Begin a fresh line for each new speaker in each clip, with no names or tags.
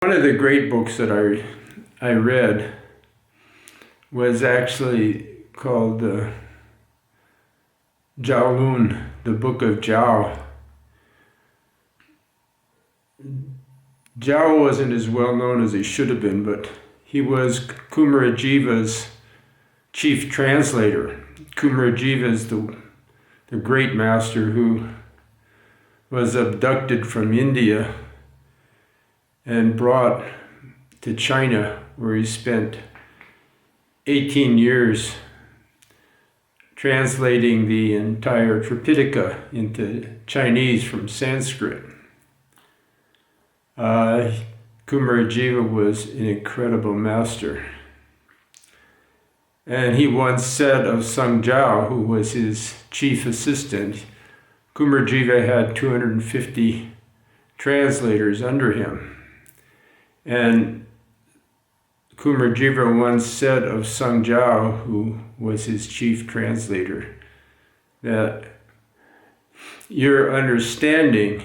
One of the great books that I read was actually called Zhao Lun, the Book of Zhao. Zhao wasn't as well known as he should have been, but he was Kumarajiva's chief translator. Kumarajiva is the great master who was abducted from India and brought to China, where he spent 18 years translating the entire Tripitaka into Chinese from Sanskrit. Kumarajiva was an incredible master. And he once said of Seng Chao, who was his chief assistant, Kumarajiva had 250 translators under him. And Kumarajiva once said of Seng Chao, who was his chief translator, that your understanding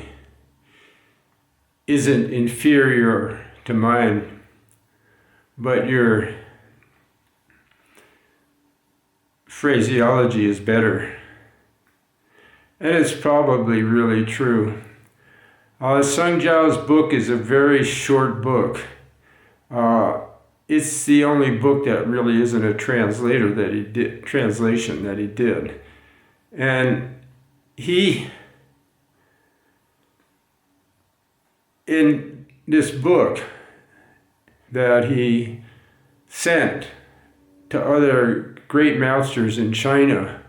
isn't inferior to mine, but your phraseology is better. And it's probably really true. Seng Chao's book is a very short book. It's the only book that really isn't a translation that he did. And he, in this book that he sent to other great masters in China,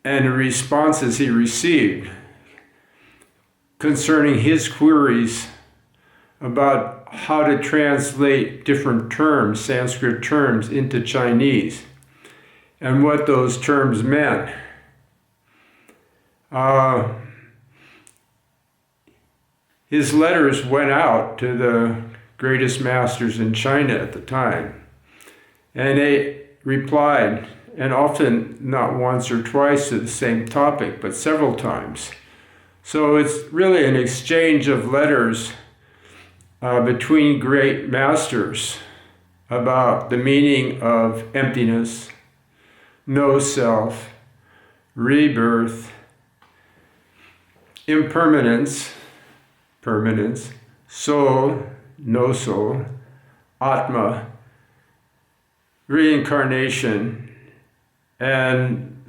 and the responses he received concerning his queries about how to translate different terms, Sanskrit terms, into Chinese, and what those terms meant. His letters went out to the greatest masters in China at the time, and they replied, and often not once or twice to the same topic, but several times. So it's really an exchange of letters between great masters about the meaning of emptiness, no self, rebirth, impermanence, permanence, soul, no soul, Atma, reincarnation, and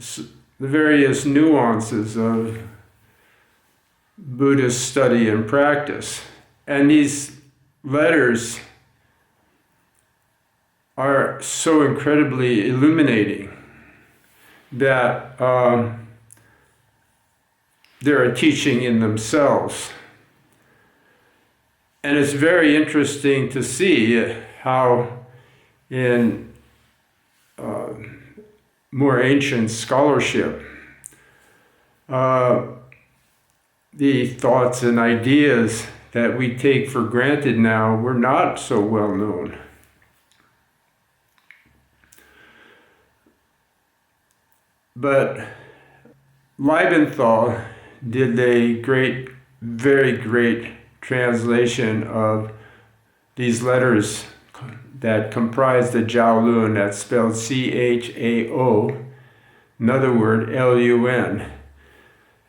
the various nuances of Buddhist study and practice. And these letters are so incredibly illuminating that they're a teaching in themselves. And it's very interesting to see how in more ancient scholarship, the thoughts and ideas that we take for granted now were not so well known. But Liebenthal did a very great translation of these letters that comprise the Zhao Lun, that's spelled Chao, another word, Lun.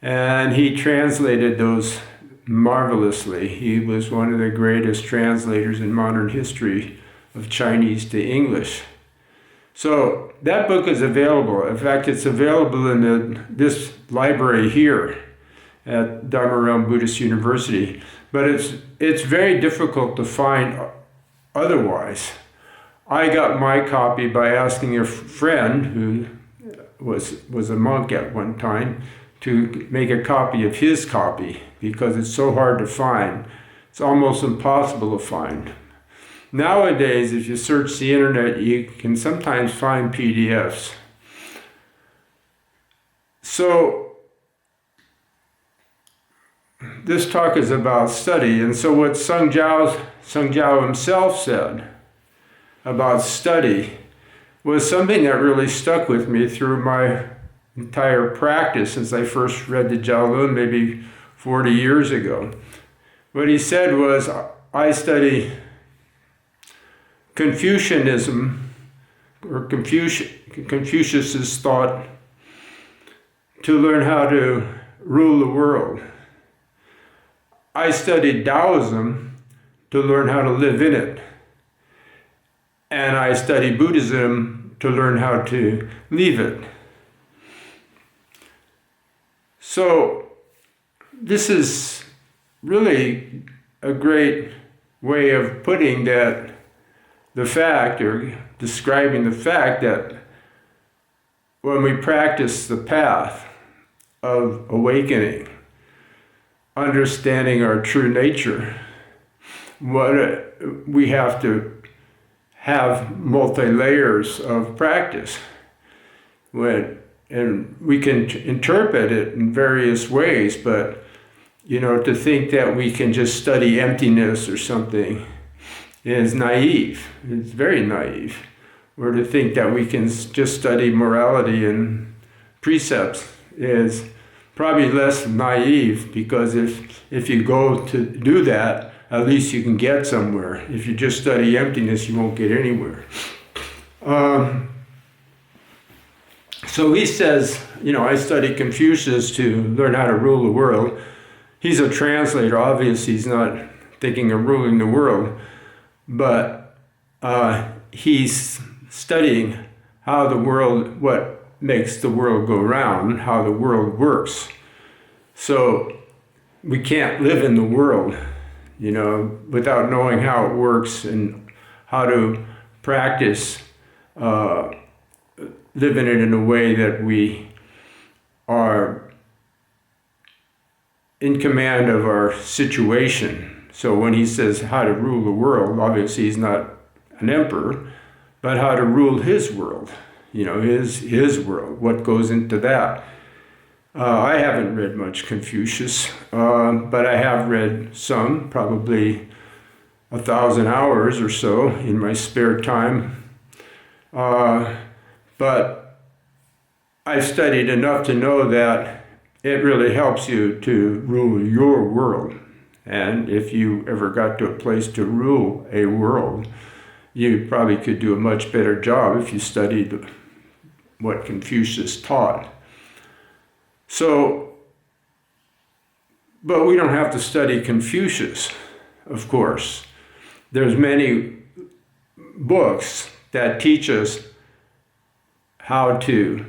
And he translated those marvelously. He was one of the greatest translators in modern history of Chinese to English. So that book is available. In fact, it's available in this library here at Dharma Realm Buddhist University. But it's very difficult to find otherwise. I got my copy by asking a friend who was a monk at one time to make a copy of his copy, because it's so hard to find. It's almost impossible to find. Nowadays, if you search the internet, you can sometimes find PDFs. So this talk is about study, and so what Seng Chao himself said about study was something that really stuck with me through my entire practice since I first read the Zhao Lun maybe 40 years ago. what he said was, I study Confucianism, or Confucius's thought, to learn how to rule the world. I studied Taoism to learn how to live in it. And I study Buddhism to learn how to leave it. So this is really a great way of putting that, the fact, or describing the fact that when we practice the path of awakening, understanding our true nature, we have to have multi-layers of practice. And we can interpret it in various ways, but to think that we can just study emptiness or something is naive. It's very naive. Or to think that we can just study morality and precepts is probably less naive, because if you go to do that, at least you can get somewhere. If you just study emptiness, you won't get anywhere. So he says, I study Confucius to learn how to rule the world. He's a translator. Obviously, he's not thinking of ruling the world, but he's studying how the world, what makes the world go round, how the world works. So we can't live in the world, without knowing how it works and how to practice living it in a way that we are in command of our situation. So when he says how to rule the world, obviously he's not an emperor, but how to rule his world, his world, what goes into that. I haven't read much Confucius, but I have read some, probably 1,000 hours or so in my spare time. But I've studied enough to know that it really helps you to rule your world. And if you ever got to a place to rule a world, you probably could do a much better job if you studied what Confucius taught. So, but we don't have to study Confucius, of course. There's many books that teach us how to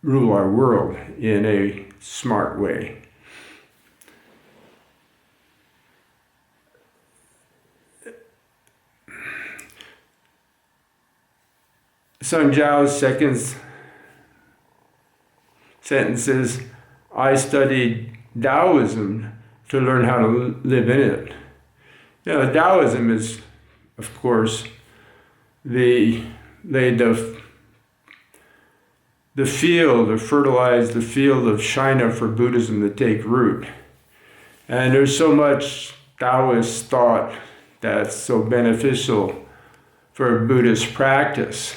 rule our world in a smart way. Seng Chao's second sentence is, I studied Taoism to learn how to live in it. Taoism is, of course, fertilized the field of China for Buddhism to take root. And there's so much Taoist thought that's so beneficial for Buddhist practice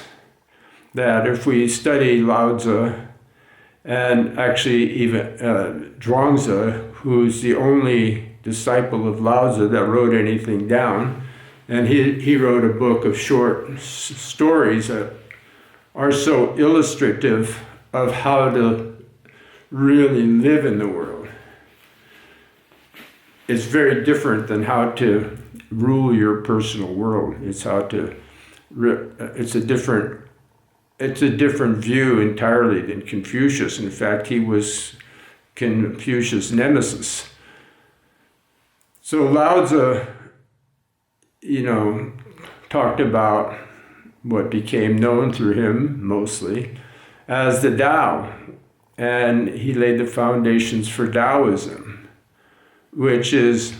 that if we study Lao Tzu, and actually even Zhuangzi, who's the only disciple of Lao Tzu that wrote anything down, and he wrote a book of short stories that are so illustrative of how to really live in the world. It's very different than how to rule your personal world. It's a different view entirely than Confucius. In fact, he was Confucius' nemesis. So Lao Tzu, talked about what became known through him mostly as the Tao. And he laid the foundations for Taoism, which is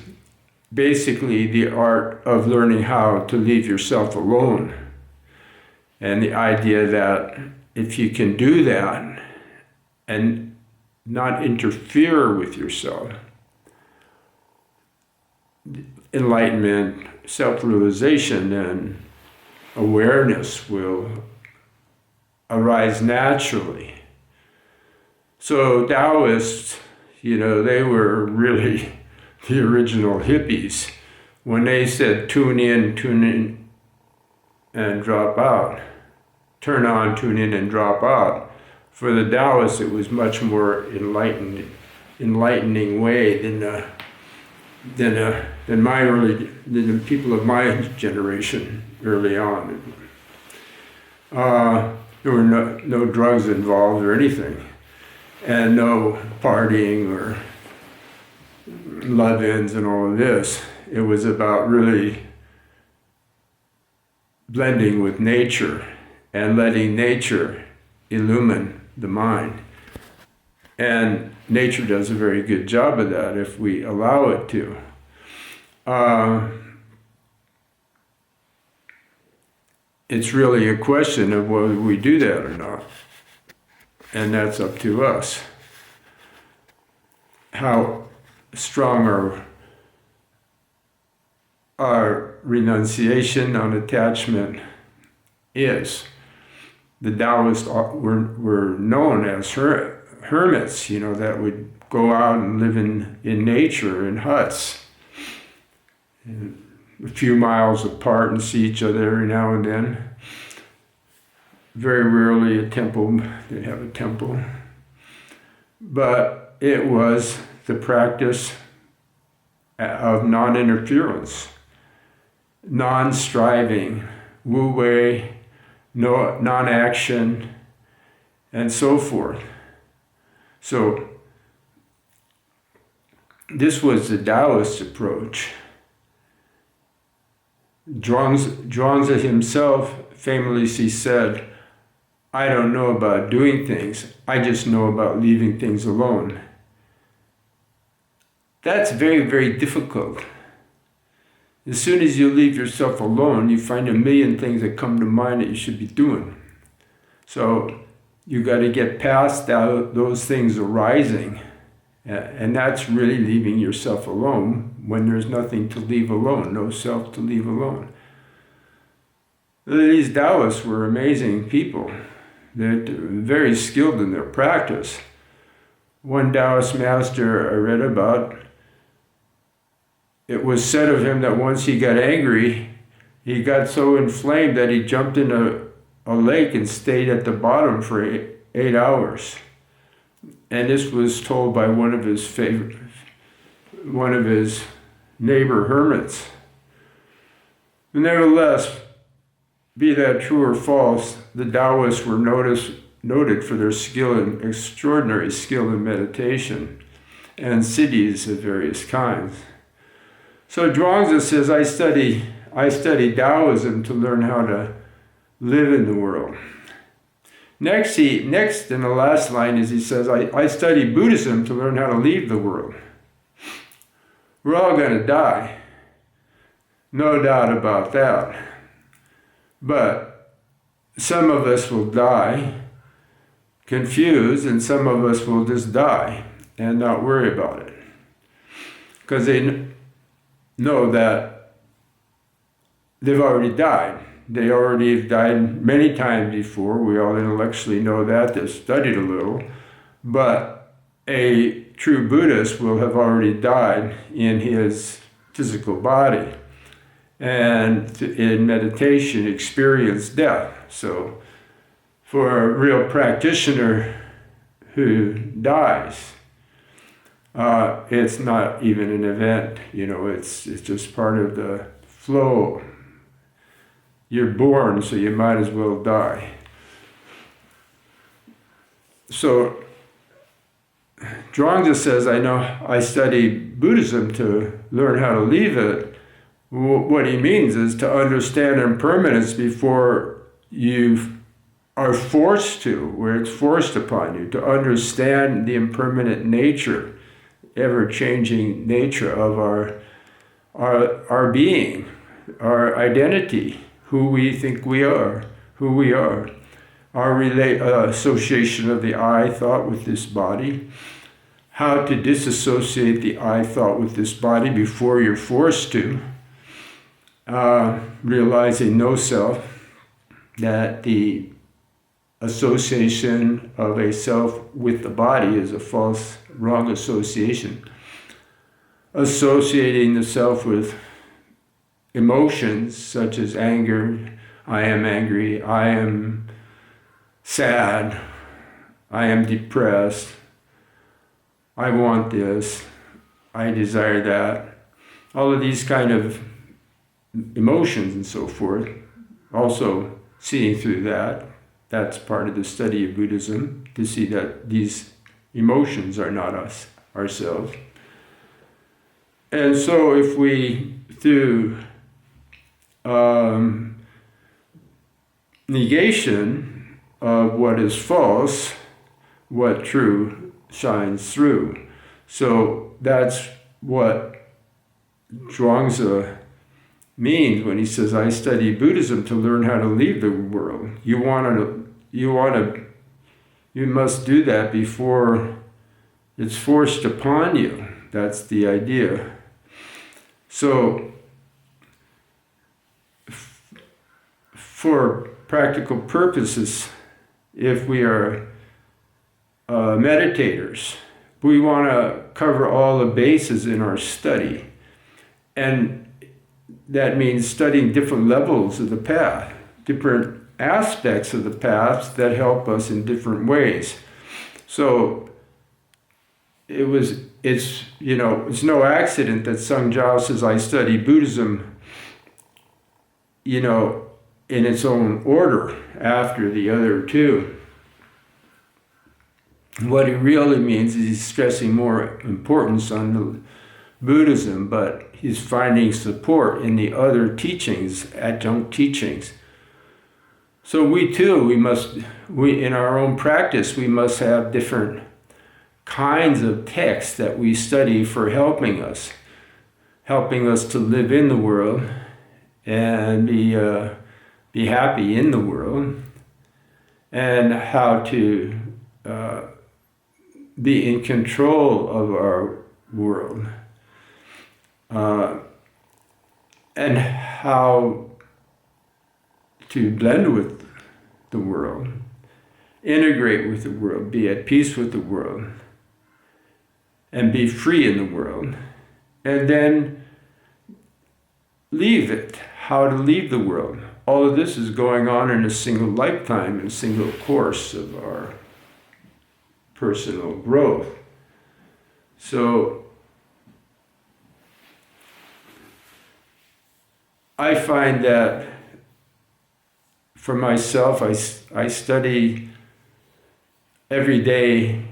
basically the art of learning how to leave yourself alone. And the idea that if you can do that and not interfere with yourself, enlightenment, self-realization, and awareness will arise naturally. So Taoists, they were really the original hippies, when they said tune in, and drop out, turn on, tune in, and drop out. For the Taoists, it was much more enlightening way than the people of my generation early on. There were no drugs involved or anything, and no partying or love-ins and all of this. It was about really blending with nature and letting nature illumine the mind. And nature does a very good job of that if we allow it to. It's really a question of whether we do that or not. And that's up to us. How strong our renunciation on attachment is. The Taoists were known as hermits, that would go out and live in nature, in huts, a few miles apart, and see each other every now and then. Very rarely a temple, they have a temple. But it was the practice of non-interference, non-striving, wu-wei, non-action, and so forth. So this was the Taoist approach. Zhuangzi himself famously said, "I don't know about doing things, I just know about leaving things alone." That's very, very difficult. As soon as you leave yourself alone, you find a million things that come to mind that you should be doing. So you got to get past those things arising. And that's really leaving yourself alone when there's nothing to leave alone, no self to leave alone. These Taoists were amazing people. They're very skilled in their practice. One Taoist master I read about, it was said of him that once he got angry, he got so inflamed that he jumped in a lake and stayed at the bottom for 8 hours. And this was told by one of his neighbor hermits. Nevertheless, be that true or false, the Taoists were noted for their extraordinary skill in meditation and siddhis of various kinds. So Zhuangzi says, I study Taoism to learn how to live in the world. Next in the last line is he says, I study Buddhism to learn how to leave the world. We're all going to die. No doubt about that. But some of us will die confused, and some of us will just die and not worry about it. Because they know that they've already died. They already have died many times before. We all intellectually know that. They've studied a little. But a true Buddhist will have already died in his physical body. And in meditation, experience death. So for a real practitioner who dies, it's not even an event. It's just part of the flow. You're born, so you might as well die. So Zhuangzi says, I study Buddhism to learn how to leave it. What he means is to understand impermanence before you are forced to, where it's forced upon you, to understand the impermanent nature, ever-changing nature of our being, our identity, who we think we are, our association of the I thought with this body, how to disassociate the I thought with this body before you're forced to, realizing no self, that the association of a self with the body is a false, wrong association. associating the self with emotions such as anger. I am angry, I am sad, I am depressed, I want this, I desire that. All of these kind of emotions and so forth. Also seeing through that. That's part of the study of Buddhism, to see that these emotions are not us, ourselves. And so if we, through negation of what is false, what true shines through. So that's what Zhuangzi means when he says, I study Buddhism to learn how to leave the world. You must do that before it's forced upon you. That's the idea. So, for practical purposes, if we are meditators, we want to cover all the bases in our study. And that means studying different levels of the path, different aspects of the path that help us in different ways. So it's no accident that Seng Chao says, I study Buddhism, in its own order after the other two. What he really means is he's stressing more importance on the Buddhism, but he's finding support in the other teachings, adjunct teachings. So we too, in our own practice, we must have different kinds of texts that we study for helping us to live in the world and be happy in the world, and how to be in control of our world, and how to blend with the world, integrate with the world, be at peace with the world, and be free in the world, and then leave it, how to leave the world. All of this is going on in a single lifetime, in a single course of our personal growth. So I find that for myself, I study every day